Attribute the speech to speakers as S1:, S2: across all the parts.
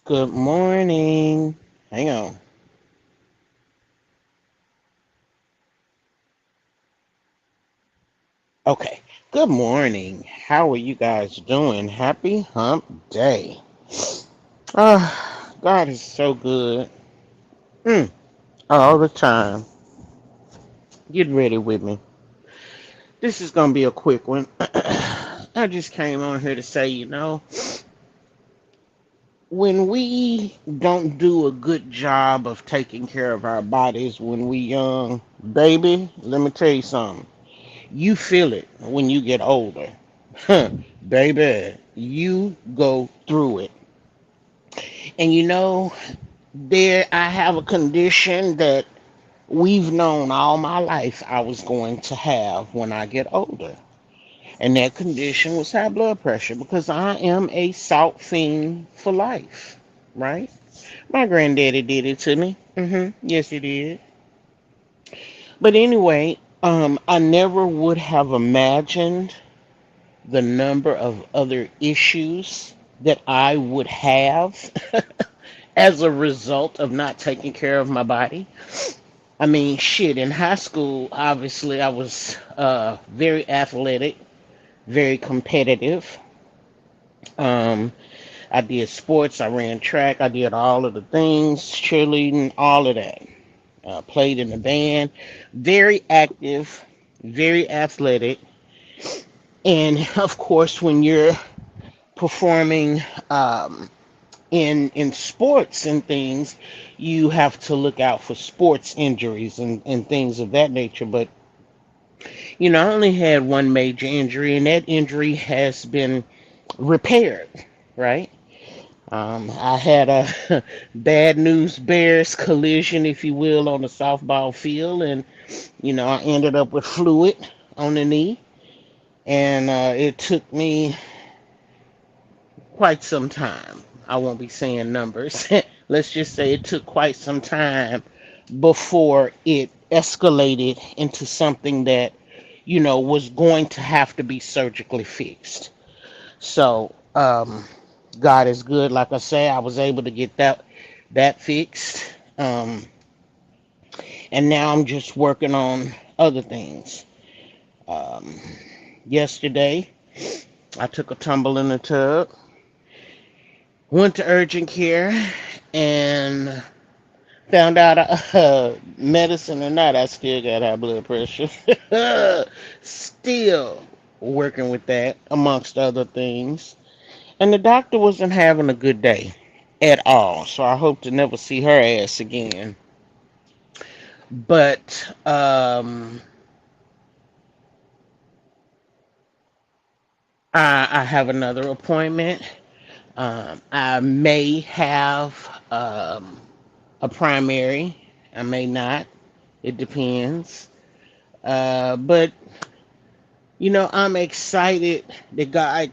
S1: Good morning. Hang on. Okay. Good morning. How are you guys doing? Happy hump day. God is so good. Mm, all the time. Get ready with me. This is going to be a quick one. I just came on here to say, when we don't do a good job of taking care of our bodies when we young, baby, let me tell you something. You feel it when you get older. Huh, baby, you go through it. And there I have a condition that we've known all my life I was going to have when I get older. And that condition was high blood pressure because I am a salt fiend for life, right? My granddaddy did it to me. Yes, he did. But anyway, I never would have imagined the number of other issues that I would have as a result of not taking care of my body. I mean, shit, in high school, obviously, I was very athletic, very competitive. Um, I did sports, I ran track, I did all of the things, cheerleading, all of that. Played in the band, very active, very athletic. And of course, when you're performing in sports and things, you have to look out for sports injuries and things of that nature. But I only had one major injury, and that injury has been repaired, right? I had a bad news bears collision, if you will, on the softball field, and I ended up with fluid on the knee, and it took me quite some time. I won't be saying numbers. Let's just say it took quite some time before it escalated into something that, was going to have to be surgically fixed. So, God is good. Like I say, I was able to get that fixed. Um, and now I'm just working on other things. Um, Yesterday, I took a tumble in the tub, went to urgent care, and found out medicine or not, I still got high blood pressure. Still working with that, amongst other things. And the doctor wasn't having a good day at all. So I hope to never see her ass again. But I have another appointment. I may have a primary. I may not. It depends. But I'm excited that God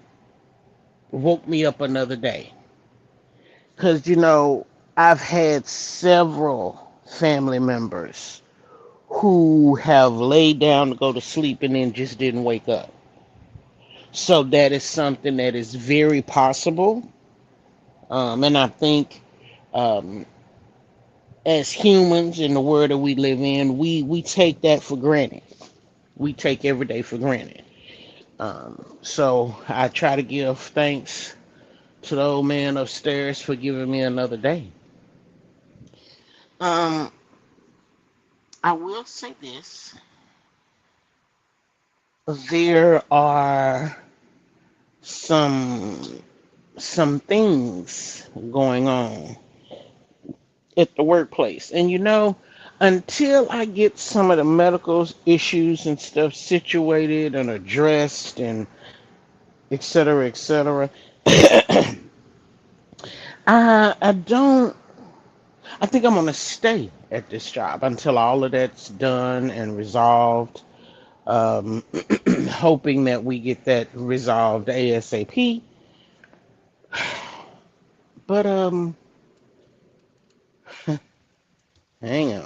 S1: woke me up another day. Because, I've had several family members who have laid down to go to sleep and then just didn't wake up. So that is something that is very possible. And I think um, as humans in the world that we live in, we take that for granted. We take every day for granted. So I try to give thanks to the old man upstairs for giving me another day. Um, I will say this: there are some some things going on at the workplace, and until I get some of the medical issues and stuff situated and addressed, and et cetera, et cetera, I don't. I think I'm gonna stay at this job until all of that's done and resolved. Um, Hoping that we get that resolved ASAP. But hang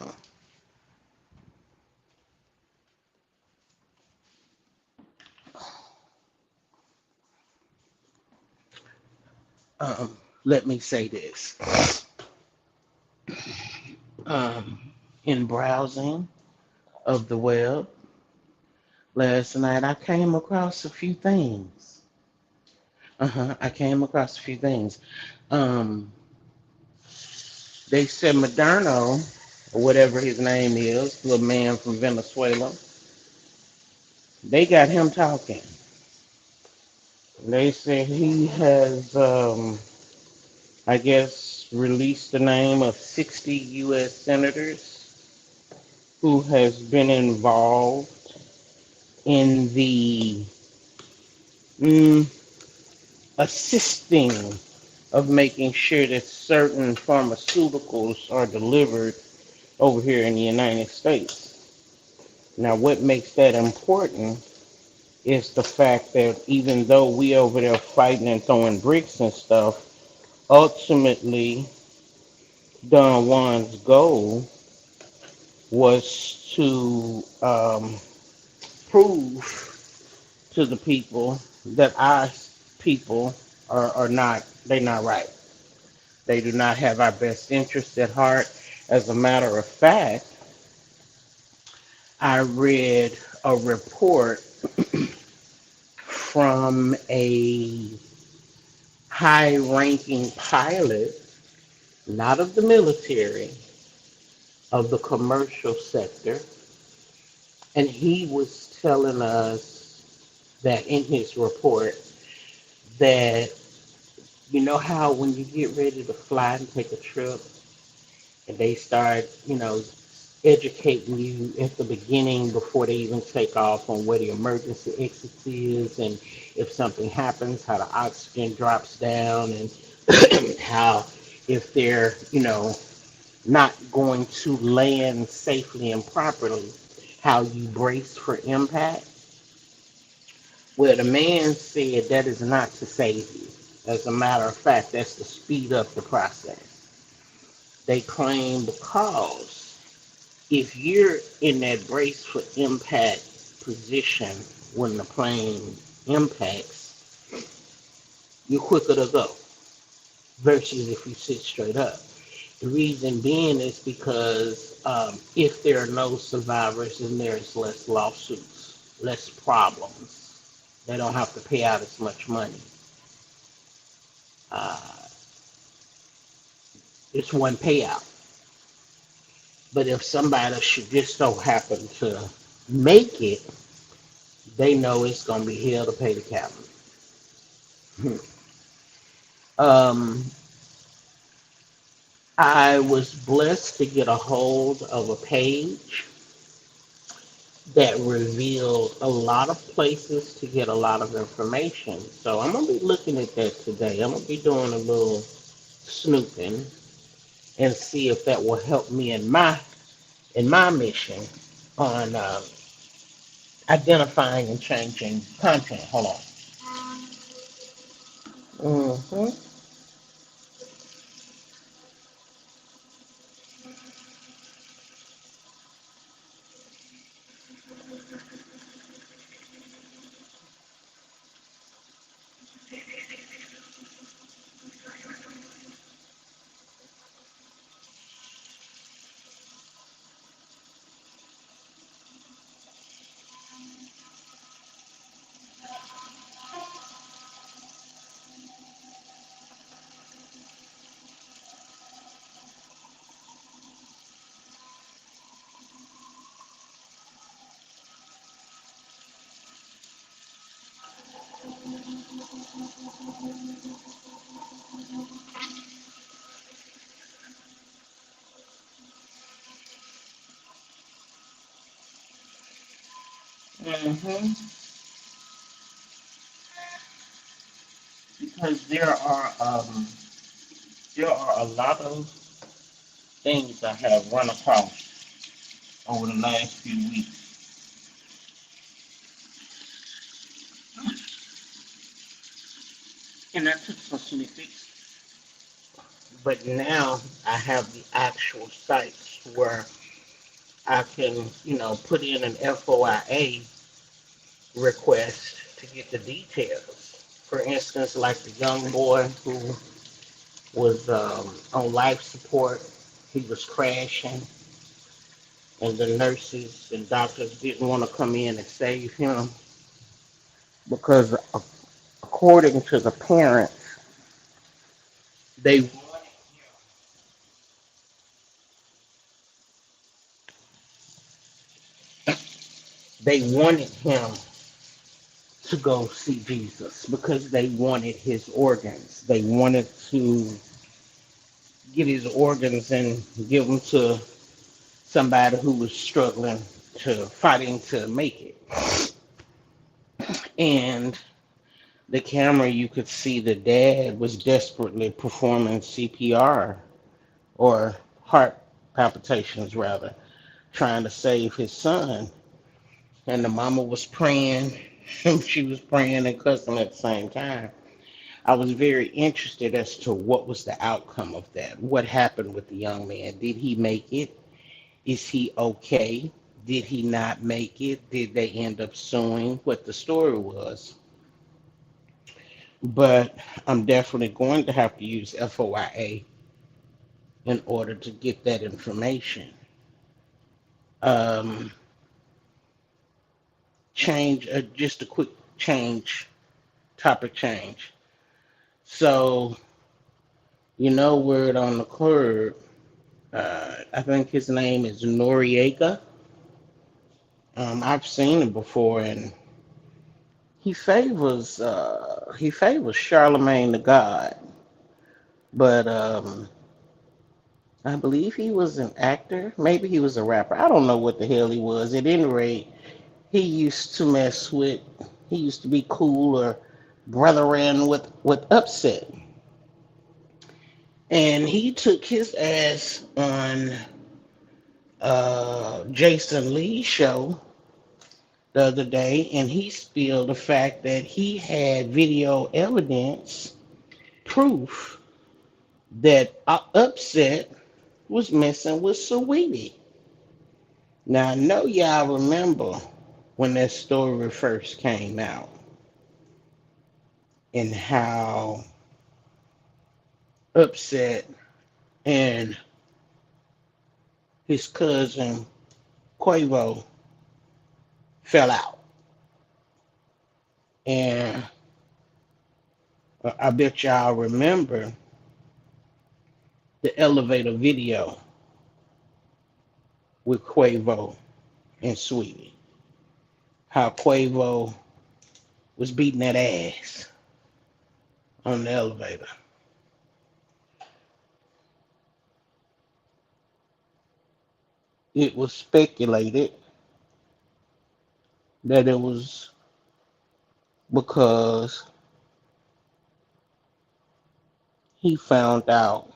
S1: on. let me say this. In browsing of the web last night, I came across a few things. I came across a few things. Um, they said Moderno, or whatever his name is, little man from Venezuela, they got him talking. They said he has, I guess, released the name of 60 U.S. senators who has been involved in the mm, assisting of making sure that certain pharmaceuticals are delivered over here in the United States. Now, what makes that important is the fact that even though we over there fighting and throwing bricks and stuff, ultimately Don Juan's goal was to prove to the people that our people are not, they're not right. They do not have our best interests at heart. As a matter of fact, I read a report from a high ranking pilot, not of the military, of the commercial sector, and he was telling us that in his report that you know how when you get ready to fly and take a trip and they start, educating you at the beginning before they even take off on where the emergency exit is and if something happens, how the oxygen drops down and how if they're, not going to land safely and properly, how you brace for impact. Well, the man said that is not to save you. As a matter of fact, that's to speed up the process. They claim because if you're in that brace for impact position when the plane impacts, you're quicker to go versus if you sit straight up. The reason being is because if there are no survivors, then there's less lawsuits, less problems. They don't have to pay out as much money. Uh, it's one payout. But if somebody should just so happen to make it, they know it's going to be hell to pay the captain. um, I was blessed to get a hold of a page that revealed a lot of places to get a lot of information. So I'm going to be looking at that today. I'm going to be doing a little snooping and see if that will help me in my mission on identifying and changing content. Hold on. Mm-hmm. Mm-hmm. Because there are a lot of things I have run across over the last few weeks, and I took some snippets. But now I have the actual sites where I can, put in an FOIA request to get the details. For instance, like the young boy who was on life support. He was crashing, and the nurses and doctors didn't want to come in and save him because, according to the parents, they they wanted him to go see Jesus because they wanted his organs. They wanted to get his organs and give them to somebody who was struggling fighting to make it. And the camera, you could see the dad was desperately performing CPR, or heart palpitations rather, trying to save his son. And the mama was praying. She was praying and cussing at the same time. I was very interested as to what was the outcome of that. What happened with the young man? Did he make it? Is he okay? Did he not make it? Did they end up suing? What the story was. But I'm definitely going to have to use FOIA in order to get that information. Um, just a quick change, topic change. So, word on the curb, I think his name is Noriega. I've seen him before, and he favors Charlemagne the God, but I believe he was an actor. Maybe he was a rapper. I don't know what the hell he was. At any rate, he used to mess with. He used to be cool or brethren with Upset, and he took his ass on Jason Lee's show the other day, and he spilled the fact that he had video evidence, proof that Upset was messing with Saweetie. Now, I know y'all remember when that story first came out and how Upset and his cousin Quavo fell out. And I bet y'all remember the elevator video with Quavo and Sweetie. How Quavo was beating that ass on the elevator. It was speculated that it was because he found out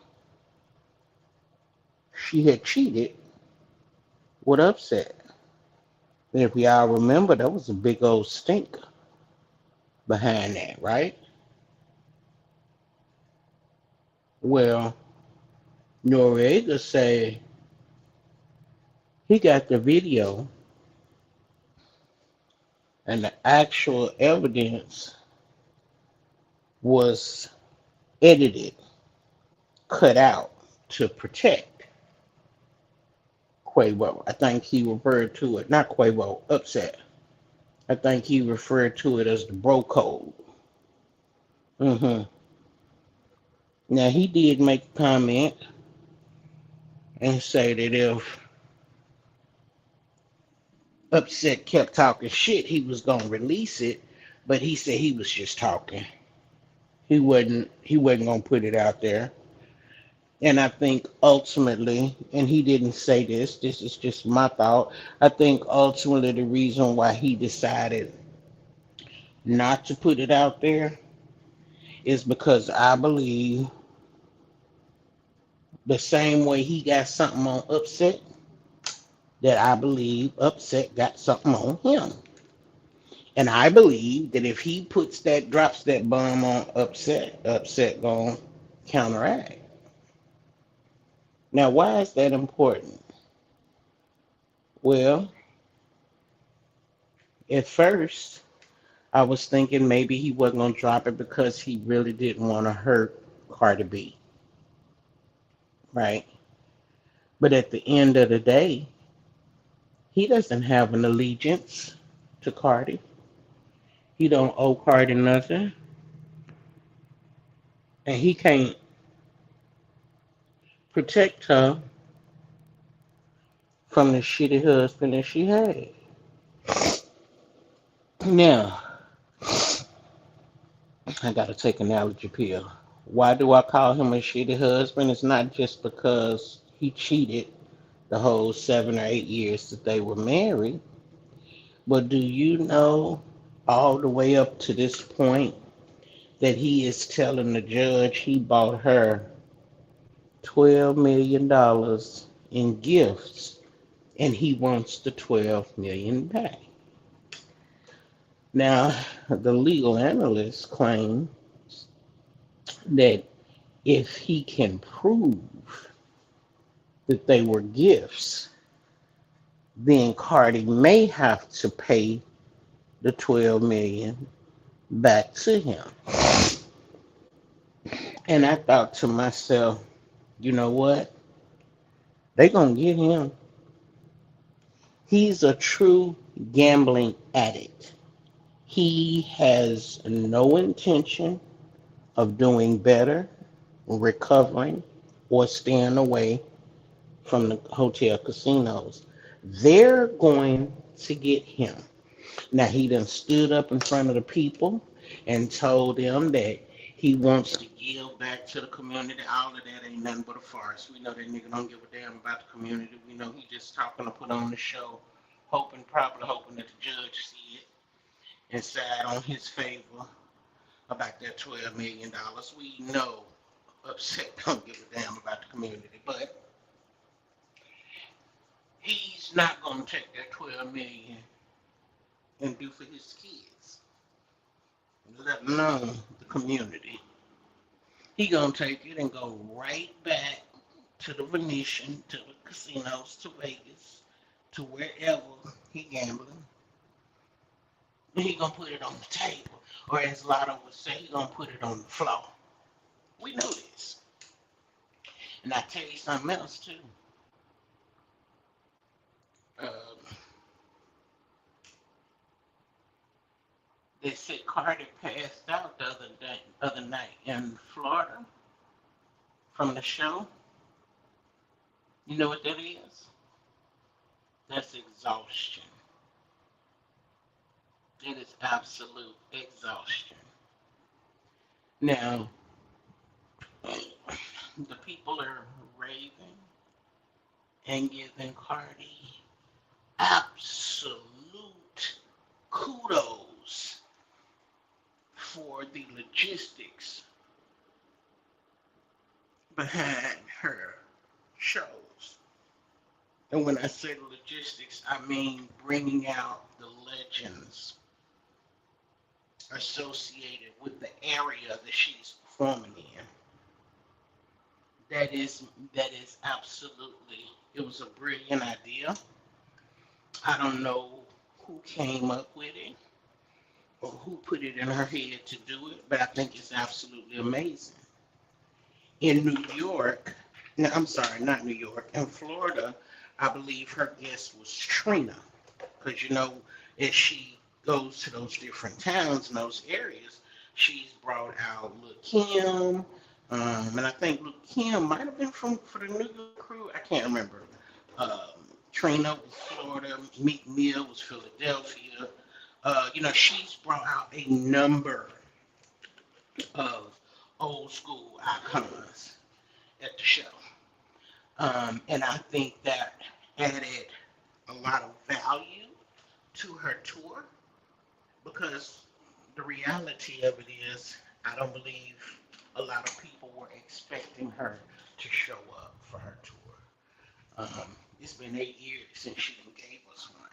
S1: she had cheated with Upset. And if y'all remember, that was a big old stink behind that, right? Well, Noriega said he got the video and the actual evidence was edited, cut out to protect Quavo. I think he referred to it, not Quavo, Upset. I think he referred to it as the bro code. hmm Now, he did make a comment and say that if Upset kept talking shit, he was gonna release it, but he said he was just talking. He wasn't gonna put it out there. And I think ultimately, and he didn't say this is just my thought. I think ultimately the reason why he decided not to put it out there is because I believe the same way he got something on Upset, that I believe Upset got something on him. And I believe that if he drops that bomb on Upset, Upset gonna counteract. Now, why is that important? Well, at first, I was thinking maybe he wasn't gonna drop it because he really didn't want to hurt Cardi B. right? But at the end of the day, he doesn't have an allegiance to Cardi. He don't owe Cardi nothing, and he can't protect her from the shitty husband that she had. Now, I gotta take an allergy pill. Why do I call him a shitty husband? It's not just because he cheated the whole 7 or 8 years that they were married, but do you know all the way up to this point that he is telling the judge he bought her $12 million in gifts and he wants the 12 million back? Now, the legal analyst claim that if he can prove that they were gifts, then Cardi may have to pay the 12 million back to him. And I thought to myself, you know what? They gonna get him. He's a true gambling addict. He has no intention of doing better, recovering, or staying away from the hotel casinos. They're going to get him. Now he done stood up in front of the people and told them that he wants to give back to the community. All of that ain't nothing but a farce. We know that nigga don't give a damn about the community. We know he just talking to put on the show, probably hoping that the judge see it and side on his favor about that $12 million. We know Upset don't give a damn about the community, but he's not gonna take that 12 million and do for his kids, let alone the community. He gonna take it and go right back to the Venetian, to the casinos, to Vegas, to wherever he gambling. And he gonna put it on the table, or as Lotto would say, he gonna put it on the floor. We know this. And I tell you something else too. Um, they said Cardi passed out the other night in Florida from the show. You know what that is? That's exhaustion. That is absolute exhaustion. Now, the people are raving and giving Cardi absolute kudos for the logistics behind her shows. And when I say the logistics, I mean bringing out the legends associated with the area that she's performing in. That is absolutely, it was a brilliant idea. I don't know who came up with it or who put it in her head to do it, but I think it's absolutely amazing. In New York, no, I'm sorry, not New York, in Florida, I believe her guest was Trina, because as she goes to those different towns in those areas, she's brought out Lil Kim, and I think Lil Kim might have been for the New York crew. I can't remember. Um, Trina was Florida. Meek Mill was Philadelphia. She's brought out a number of old school icons at the show. And I think that added a lot of value to her tour because the reality of it is, I don't believe a lot of people were expecting her to show up for her tour. It's been 8 years since she gave us one.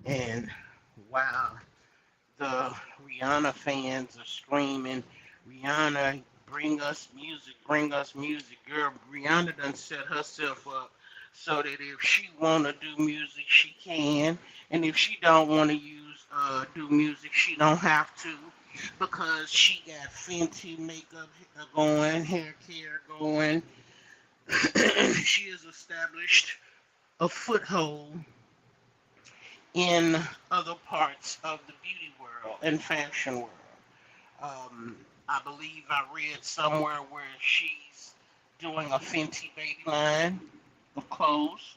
S1: And while the Rihanna fans are screaming, Rihanna, bring us music. Girl, Rihanna done set herself up so that if she want to do music, she can. And if she don't want to do music, she don't have to because she got Fenty makeup going, hair care going. She has established a foothold in other parts of the beauty world and fashion world. I believe I read somewhere where she's doing a Fenty baby line of clothes.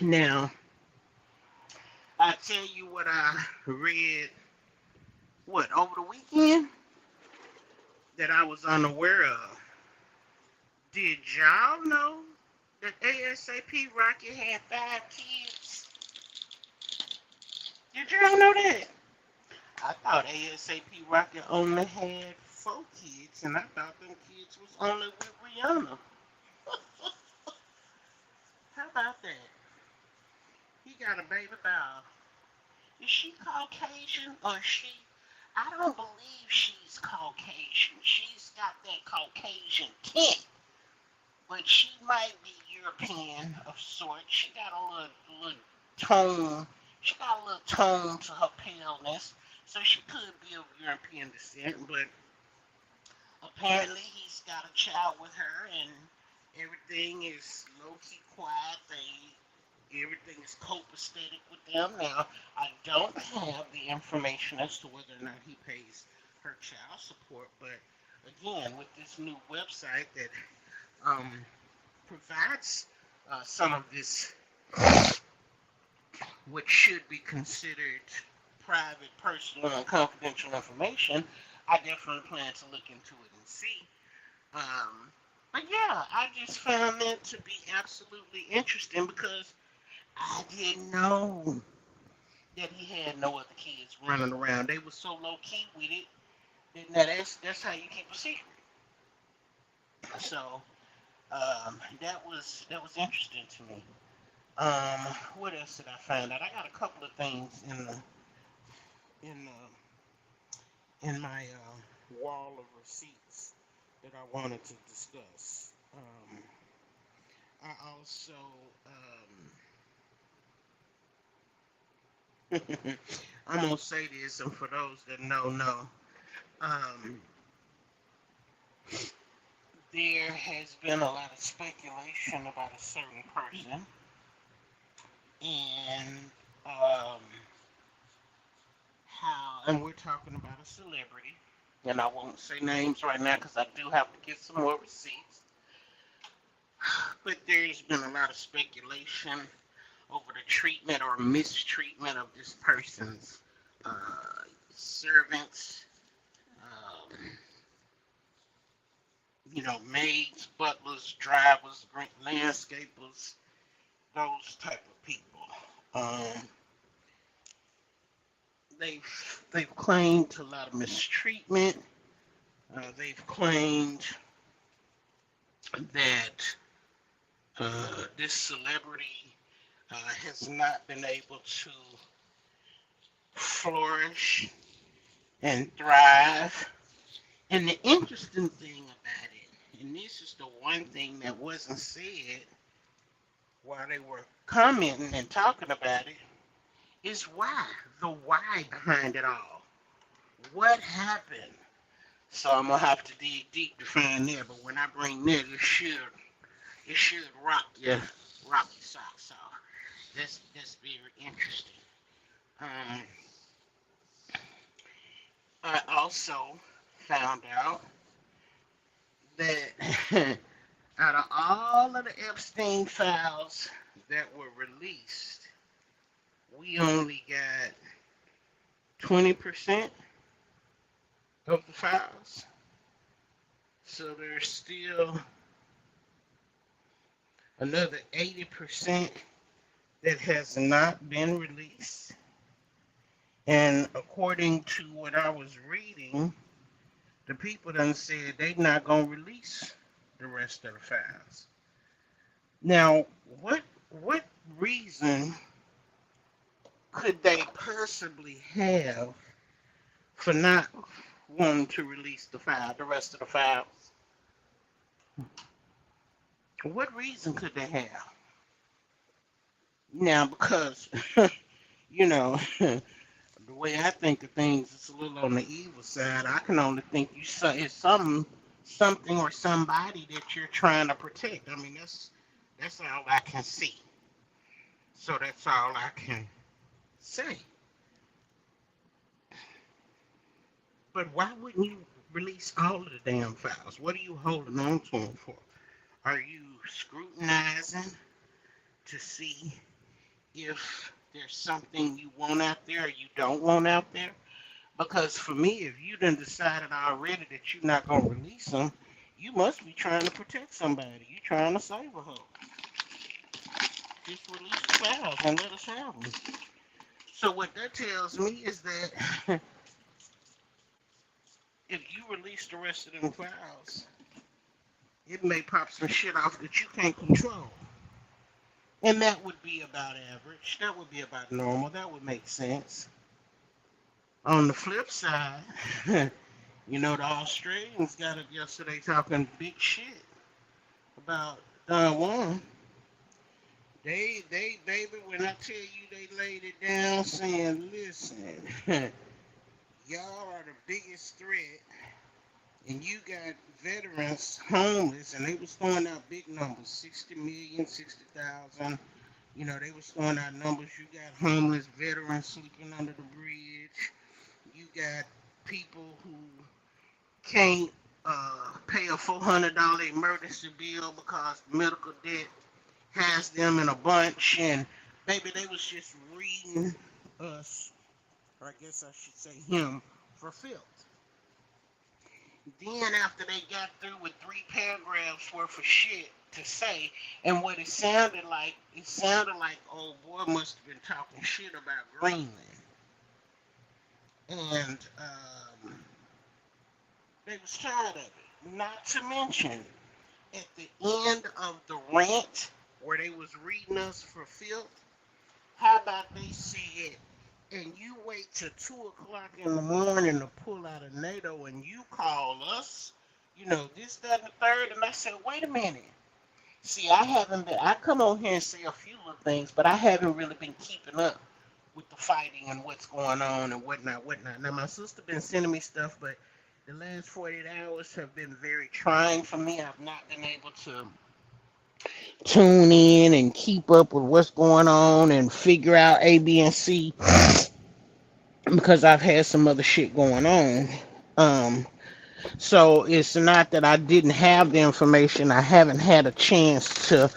S1: Now, I tell you what I read, what, over the weekend that I was unaware of. Did y'all know that ASAP Rocky had 5 kids? Did y'all know that? I thought ASAP Rocky only had 4 kids, and I thought them kids was only with Rihanna. How about that? He got a baby doll. Is she Caucasian or is she? I don't believe she's Caucasian. She's got that Caucasian tint, but she might be European of sorts. She got a little tone. She got a little tone to her paleness, so she could be of European descent. But apparently, he's got a child with her, and everything is low key quiet. Everything is copacetic with them. Now, I don't have the information as to whether or not he pays her child support, but again, with this new website that um, provides some of this, which should be considered private, personal, and confidential information, I definitely plan to look into it and see. But yeah, I just found that to be absolutely interesting because I didn't know that he had no other kids running around. They were so low key with it. That's how you keep a secret. So that was interesting to me. Um, what else did I find out? I got a couple of things in my wall of receipts that I wanted to discuss. I also I'm gonna say this, and for those that know, um, there has been a lot of speculation about a certain person, and um, and we're talking about a celebrity, and I won't say names right now because I do have to get some more receipts. But there's been a lot of speculation over the treatment or mistreatment of this person's servants, um, maids, butlers, drivers, landscapers, those type of people. Um, they've claimed a lot of mistreatment. They've claimed that this celebrity has not been able to flourish and thrive. And the interesting thing about it, and this is the one thing that wasn't said while they were commenting and talking about it, is why. The why behind it all. What happened? So I'm gonna have to dig deep to find that. But when I bring that, it should rock your socks off. That's very interesting. Um, I also found out that out of all of the Epstein files that were released, we only got 20% of the files. So there's still another 80% that has not been released. And according to what I was reading, the people done said they not gonna release the rest of the files. Now, what reason could they possibly have for not wanting to release the rest of the files? What reason could they have? Now, because you know, way I think of things is a little on the evil side. I can only think it's something or somebody that you're trying to protect. I mean, that's all I can see. So that's all I can say. But why wouldn't you release all of the damn files? What are you holding on to them for? Are you scrutinizing to see if there's something you want out there or you don't want out there? Because for me, if you done decided already that you're not gonna release them, you must be trying to protect somebody. You trying to save a hoe. Just release the files and let us have them. So what that tells me is that if you release the rest of them files, it may pop some shit off that you can't control. And that would be about average. That would be about normal. That would make sense. On the flip side, you know, the Australians got it yesterday talking big shit about Don Juan. Baby, when I tell you they laid it down saying, listen, y'all are the biggest threat, and you got veterans homeless, and they was throwing out big numbers, 60 million, 60,000. You know, they was throwing out numbers. You got homeless veterans sleeping under the bridge. You got people who can't pay a $400 emergency bill because medical debt has them in a bunch. And baby, they was just reading us, or I guess I should say him, for filth. Then after they got through with 3 paragraphs worth of shit to say, and what it sounded like old boy must have been talking shit about Greenland. And they was tired of it. Not to mention, at the end of the rant, where they was reading us for filth, how about they said, and you wait till 2 o'clock in the morning to pull out a NATO and you call us, you know, this, that, and the third. And I said, wait a minute. See, I come on here and say a few little things, but I haven't really been keeping up with the fighting and what's going on and whatnot. Now, my sister been sending me stuff, but the last 48 hours have been very trying for me. I've not been able to tune in and keep up with what's going on and figure out A, B, and C because I've had some other shit going on. So it's not that I didn't have the information. I haven't had a chance to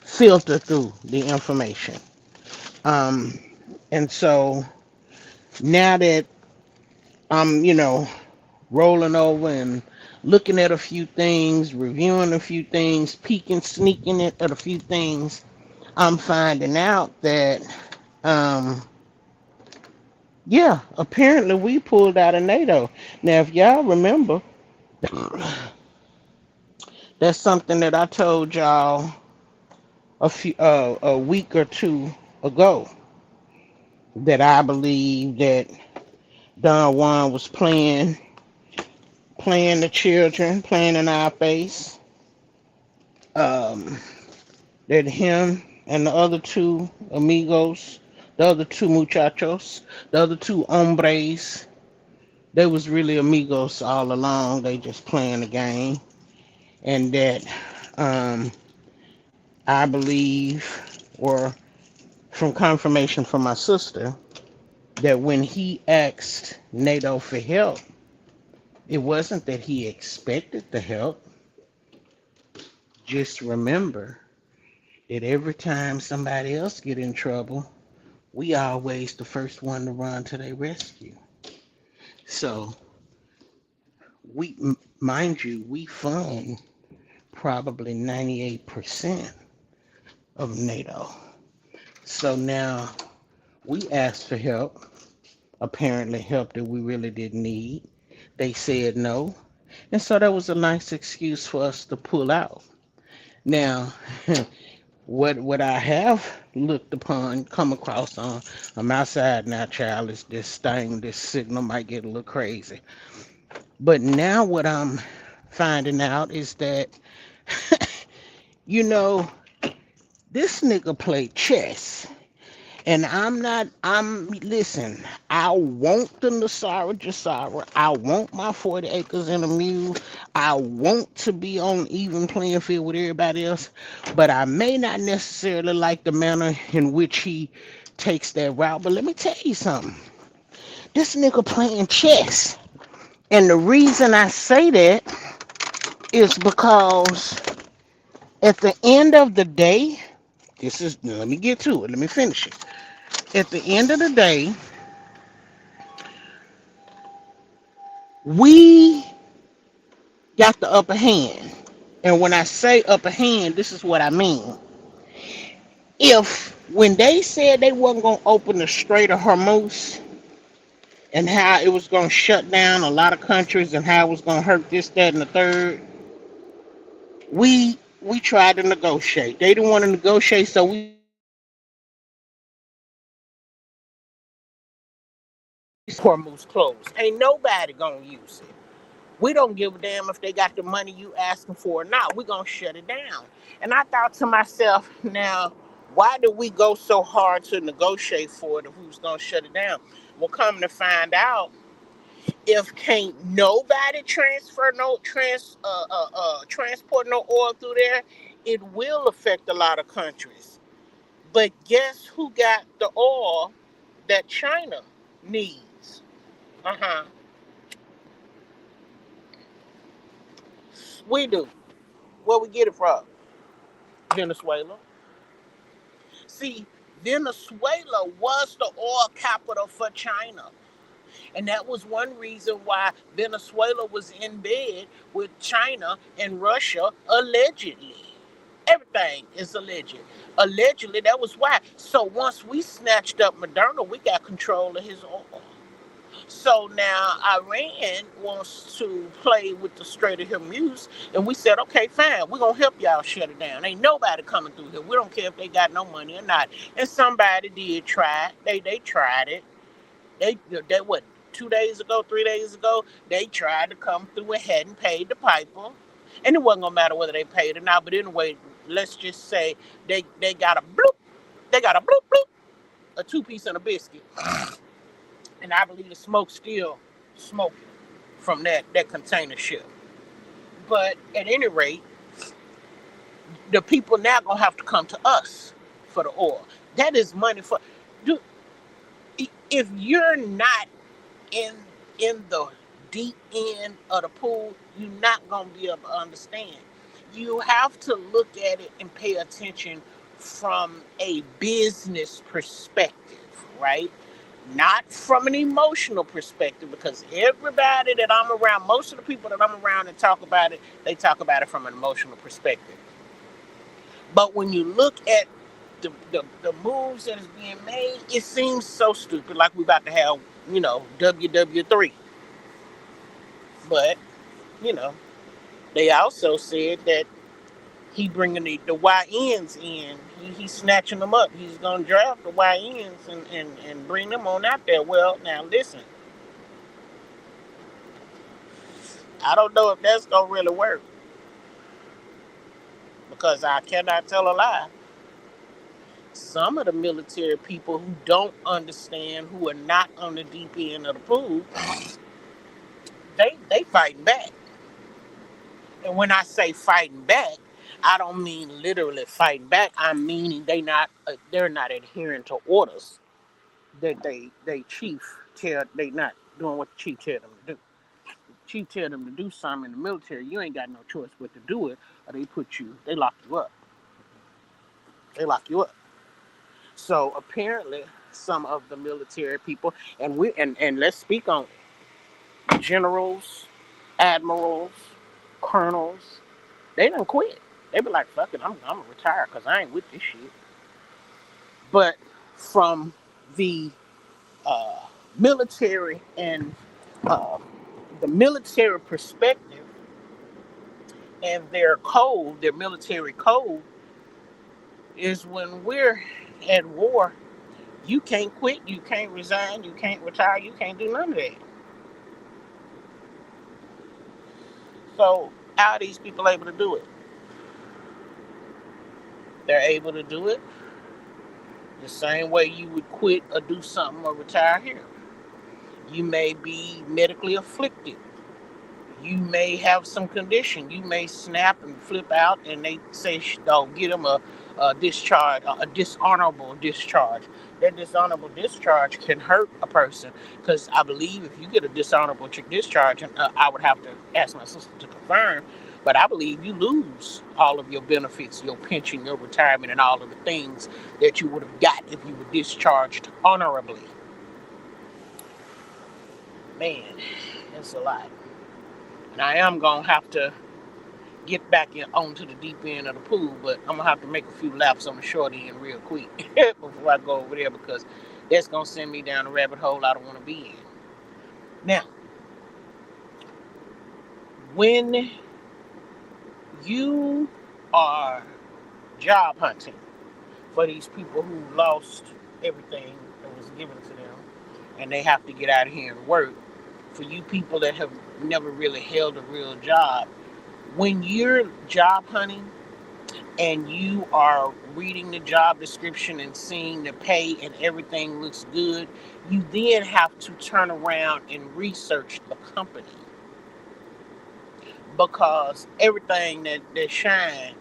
S1: filter through the information. And so now that I'm, rolling over and looking at a few things, reviewing a few things, peeking, sneaking at a few things, I'm finding out that, yeah, apparently we pulled out of NATO. Now, if y'all remember, that's something that I told y'all a week or two ago, that I believe that Don Juan was playing the children, playing in our face. That him and the other two amigos, the other two muchachos, the other two hombres, they was really amigos all along. They just playing the game. And that I believe, or from confirmation from my sister, that when he asked NATO for help, it wasn't that he expected the help. Just remember that every time somebody else get in trouble, we always the first one to run to their rescue. So mind you, we fund probably 98% of NATO. So now we asked for help, apparently help that we really didn't need. They said no. And so that was a nice excuse for us to pull out. Now, what I have looked upon, come across on my side now, child, is this signal might get a little crazy. But now what I'm finding out is that, this nigga played chess. And listen, I want the Nasara Jasara. I want my 40 acres and a mule. I want to be on even playing field with everybody else, but I may not necessarily like the manner in which he takes that route. But let me tell you something. This nigga playing chess. And the reason I say that is because at the end of the day, let me get to it. Let me finish it. At the end of the day, we got the upper hand. And when I say upper hand, this is what I mean. If when they said they wasn't gonna open the Strait of Hormuz and how it was gonna shut down a lot of countries and how it was gonna hurt this, that, and the third, we tried to negotiate. They didn't want to negotiate, so we Hormuz closed. Ain't nobody gonna use it. We don't give a damn if they got the money you asking for or not. We gonna shut it down. And I thought to myself, now, why did we go so hard to negotiate for it if we was gonna shut it down? Well, come to find out, if can't nobody transport no oil through there, it will affect a lot of countries. But guess who got the oil that China needs? Uh-huh. We do. Where we get it from? Venezuela. See, Venezuela was the oil capital for China. And that was one reason why Venezuela was in bed with China and Russia, allegedly. Everything is alleged. Allegedly, that was why. So once we snatched up Moderna, we got control of his oil. So now Iran wants to play with the Strait of Hormuz, and we said, okay, fine, we're gonna help y'all shut it down. Ain't nobody coming through here. We don't care if they got no money or not. And somebody did try. They tried it. They what 2 days ago, 3 days ago, they tried to come through and hadn't paid the piper, and it wasn't gonna matter whether they paid or not. But anyway, let's just say they got a bloop, they got a bloop bloop, a 2 piece and a biscuit, and I believe the smoke still smoking from that container ship. But at any rate, the people now gonna have to come to us for the oil. That is money for. Do if you're not in the deep end of the pool, you're not gonna be able to understand. You have to look at it and pay attention from a business perspective, right? Not from an emotional perspective, because everybody that I'm around, most of the people that I'm around that talk about it, they talk about it from an emotional perspective. But when you look at the moves that is being made, it seems so stupid, like we about to have, WW3. But, you know, they also said that he bringing the YNs in. He's snatching them up. He's going to draft the YNs and bring them on out there. Well, now listen, I don't know if that's going to really work, because I cannot tell a lie. Some of the military people who don't understand, who are not on the deep end of the pool, they fighting back. And when I say fighting back, I don't mean literally fighting back. I'm meaning they're not adhering to orders that they chief tell. They not doing what the chief tell them to do. The chief tell them to do something in the military. You ain't got no choice but to do it, or they lock you up. They lock you up. So apparently, some of the military people, and let's speak on generals, admirals, colonels. They done quit. They be like, fuck it, I'm gonna retire because I ain't with this shit. But from the uh, military and uh, the military perspective and their military code is, when we're at war, you can't quit, you can't resign, you can't retire, you can't do none of that. So how are these people able to do it? They're able to do it The same way you would quit or do something or retire here. You may be medically afflicted. You may have some condition. You may snap and flip out, and they say, "Don't get them a discharge, a dishonorable discharge." That dishonorable discharge can hurt a person because I believe if you get a dishonorable discharge, and I would have to ask my sister to confirm, but I believe you lose all of your benefits, your pension, your retirement, and all of the things that you would have got if you were discharged honorably. Man, it's a lot. And I am gonna have to get back in onto the deep end of the pool, but I'm gonna have to make a few laps on the short end real quick before I go over there because that's gonna send me down a rabbit hole I don't want to be in. Now, when you are job hunting for these people who lost everything that was given to them and they have to get out of here and work, for you people that have never really held a real job, when you're job hunting and you are reading the job description and seeing the pay and everything looks good, you then have to turn around and research the company because everything that shine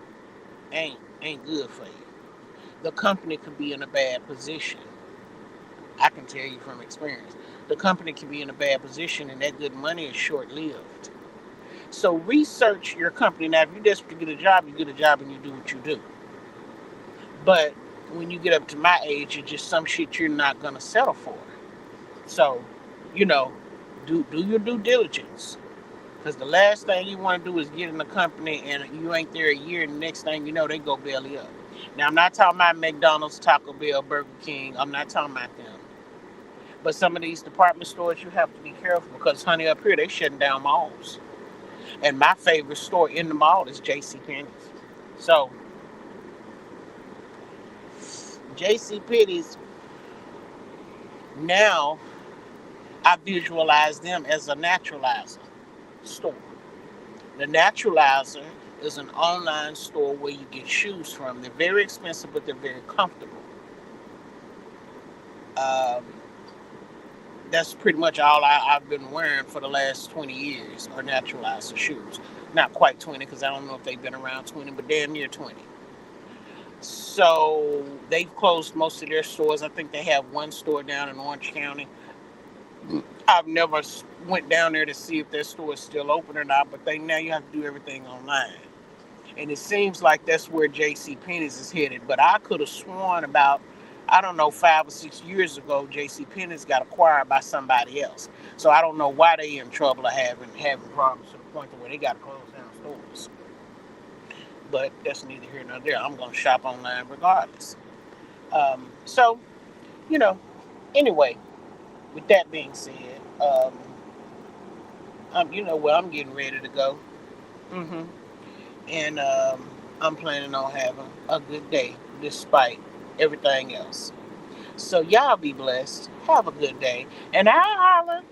S1: ain't good for you. The company could be in a bad position. I can tell you from experience. The company can be in a bad position and that good money is short lived. So research your company. Now, if you're desperate to get a job, you get a job and you do what you do. But when you get up to my age, it's just some shit you're not gonna settle for. So, you know, do your due diligence. Because the last thing you want to do is get in a company and you ain't there a year, and the next thing you know, they go belly up. Now, I'm not talking about McDonald's, Taco Bell, Burger King. I'm not talking about them. But some of these department stores, you have to be careful because, honey, up here, they shutting down malls. And my favorite store in the mall is J.C. Penney's. So, J.C. Penney's, now I visualize them as a naturalizer store. The Naturalizer is an online store where you get shoes from. They're very expensive, but they're very comfortable. Um, that's pretty much all I've been wearing for the last 20 years are Naturalizer shoes. Not quite 20 because I don't know if they've been around 20, but damn near 20. So they've closed most of their stores. I think they have one store down in Orange County. I've never went down there to see if their store is still open or not, but now you have to do everything online. And it seems like that's where J.C. Penney's is headed. But I could have sworn about, I don't know, 5 or 6 years ago, J.C. Penney's got acquired by somebody else. So I don't know why they in trouble of having problems to the point where they got to close down stores. But that's neither here nor there. I'm going to shop online regardless. So, you know, anyway, with that being said, I'm getting ready to go. hmm And I'm planning on having a good day despite everything else. So y'all be blessed. Have a good day. And I'll holler.